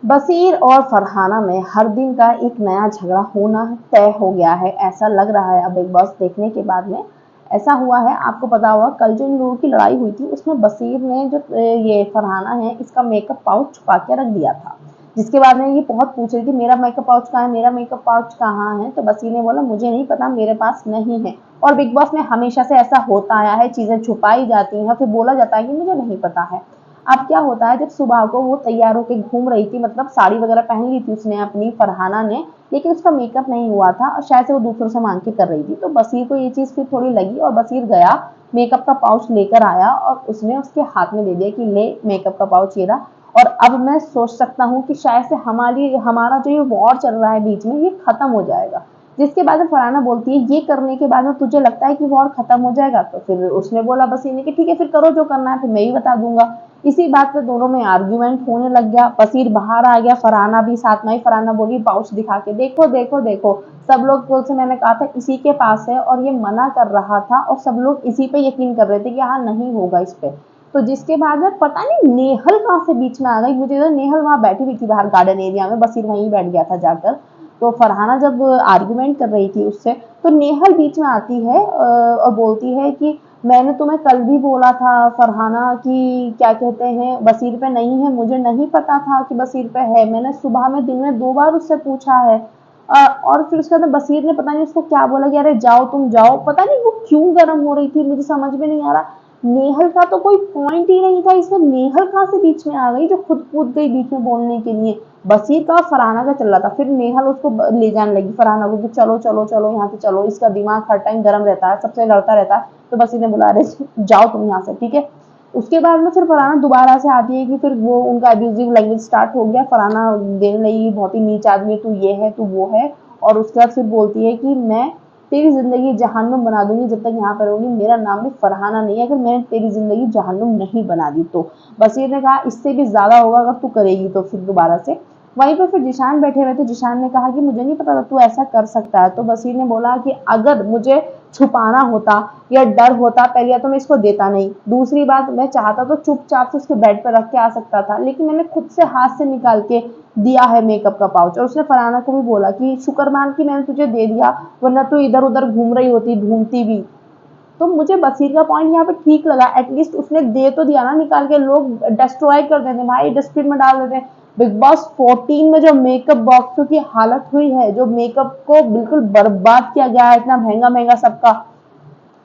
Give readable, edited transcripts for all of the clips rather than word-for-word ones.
बसीर और फरहाना में हर दिन का एक नया झगड़ा होना तय हो गया है, ऐसा लग रहा है अब बिग बॉस देखने के बाद में। ऐसा हुआ है, आपको पता होगा कल जो इन लोगों की लड़ाई हुई थी उसमें बसीर ने जो ये फरहाना है इसका मेकअप पाउच छुपा के रख दिया था। जिसके बाद में ये बहुत पूछ रही थी मेरा मेकअप पाउच कहाँ है, मेरा मेकअप पाउच कहाँ है। तो बसीर ने बोला मुझे नहीं पता, मेरे पास नहीं है। और बिग बॉस में हमेशा से ऐसा होता आया है, चीजें छुपाई जाती हैं फिर बोला जाता है कि मुझे नहीं पता है। अब क्या होता है, जब सुबह को वो तैयार होके घूम रही थी, मतलब साड़ी वगैरह पहन ली थी उसने अपनी फरहाना ने, लेकिन उसका मेकअप नहीं हुआ था और शायद से वो दूसरों से मांग के कर रही थी। तो बसीर को ये चीज फिर थोड़ी लगी और बसीर गया, मेकअप का पाउच लेकर आया और उसने उसके हाथ में दे दिया कि ले मेकअप का पाउच ये रहा। और अब मैं सोच सकता हूँ कि शायद से हमारा जो ये वॉर चल रहा है बीच में, ये खत्म हो जाएगा। जिसके बाद फरहाना बोलती है ये करने के बाद में तुझे लगता है कि वॉर खत्म हो जाएगा। तो फिर उसने बोला बसीर ने कि ठीक है फिर करो जो करना है, फिर मैं ही बता दूंगा। इसी बात पे दोनों में आर्ग्यूमेंट होने लग गया। बसीर बाहर आ गया, फरहाना भी साथ में ही। फरहाना बोली पाउच दिखा के, देखो देखो देखो, सब लोग को से मैंने कहा था इसी के पास है और ये मना कर रहा था और सब लोग इसी पे यकीन कर रहे थे कि हाँ नहीं होगा इस पे। तो जिसके बाद में पता नहीं नेहल कहाँ से बीच में आ गई, मुझे तो नेहल वहां बैठी हुई थी बाहर गार्डन एरिया में, बसीर वहीं बैठ गया था जाकर। तो फरहाना जब आर्ग्यूमेंट कर रही थी उससे, तो नेहल बीच में आती है और बोलती है कि मैंने तुम्हें कल भी बोला था फरहाना कि क्या कहते हैं बसीर पे नहीं है, मुझे नहीं पता था कि बसीर पे है, मैंने सुबह में दिन में 2 बार उससे पूछा है। और फिर उसके बाद बसीर ने पता नहीं उसको क्या बोला कि अरे जाओ तुम जाओ, पता नहीं वो क्यों गर्म हो रही थी, मुझे समझ में नहीं आ रहा। नेहल का तो कोई पॉइंट ही नहीं था इसमें, नेहल कहाँ से बीच में आ गई जो खुद कूद गई बीच में बोलने के लिए। बसीर का फरहाना का चल रहा था, फिर नेहल उसको ले जाने लगी फरहाना को कि चलो चलो चलो यहाँ से चलो, इसका दिमाग हर टाइम गर्म रहता है, सबसे लड़ता रहता है। तो बसीर ने बोला अरे जाओ तुम यहाँ से, ठीक है। उसके बाद में फिर फरहाना दोबारा से आती है कि फिर वो उनका अब्यूजिव लैंग्वेज स्टार्ट हो गया। फरहाना देने लगी बहुत ही नीच आदमी है तू, ये है तू वो है। और उसके बाद फिर बोलती है कि मैं तेरी जिंदगी जहन्नुम बना दूंगी जब तक यहाँ पर रहूंगी, मेरा नाम भी फरहाना नहीं है अगर मैंने तेरी जिंदगी जहन्नुम नहीं बना दी तो। बसीर ने कहा इससे भी ज्यादा होगा अगर तू करेगी तो। फिर दोबारा से वहीं पर फिर जिशान बैठे हुए थे, जिशान ने कहा कि मुझे नहीं पता था तू ऐसा कर सकता है। तो बसीर ने बोला कि अगर मुझे छुपाना होता या डर होता, पहले तो मैं इसको देता नहीं, दूसरी बात मैं चाहता तो चुपचाप से उसके बेड पर रख के आ सकता था, लेकिन मैंने खुद से हाथ से निकाल के दिया है मेकअप का पाउच। और उसने फरहाना को भी बोला कि शुक्र मान कि मैंने तुझे दे दिया, वरना तू इधर उधर घूम रही होती ढूंढती भी। तो मुझे बसीर का पॉइंट यहाँ पे ठीक लगा, एटलीस्ट उसने दे तो दिया ना निकाल के, लोग डिस्ट्रॉय कर देते भाई, डस्टबिन में डाल देते। बिग बॉस 14 में जो मेकअप बॉक्सों की हालत हुई है, जो मेकअप को बिल्कुल बर्बाद किया गया है, इतना महंगा महंगा सबका,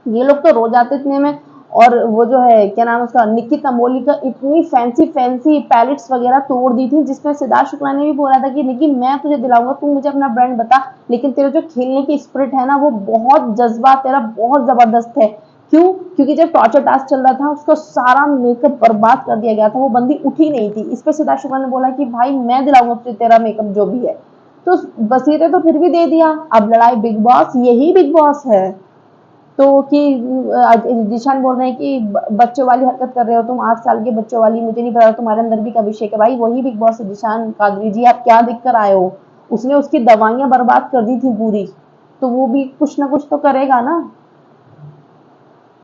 ये लोग तो रो जाते इतने में। और वो जो है क्या नाम है उसका, निकी तंबोली का इतनी फैंसी फैंसी पैलेट्स वगैरह तोड़ दी थी, जिसमें सिद्धार्थ शुक्ला ने भी बोला था कि निकी मैं तुझे दिलाऊंगा, तू मुझे अपना ब्रांड बता, लेकिन तेरे जो खेलने की स्पिरिट है ना वो बहुत जज्बा तेरा बहुत जबरदस्त है। क्यों? क्योंकि जब टॉर्चर टास्क चल रहा था उसका सारा मेकअप बर्बाद कर दिया गया था, वो बंदी उठी नहीं थी। इस पे सिद्धार्थ शुक्ला ने बोला कि भाई मैं दिलाऊंगा तुझे तेरा मेकअप जो भी है। तो बसीरे तो फिर भी दे दिया। अब लड़ाई बिग बॉस, यही बिग बॉस है। तो कि जिशान बोल रहे हैं कि बच्चों वाली हरकत कर रहे हो तुम, 8 साल के बच्चों वाली, मुझे नहीं पता तुम्हारे अंदर भी अभिषेक है। भाई वही बिग बॉस है जिशान कादरी जी, आप क्या दिख कर आए हो। उसने उसकी दवाइयां बर्बाद कर दी थी पूरी, तो वो भी कुछ ना कुछ तो करेगा ना।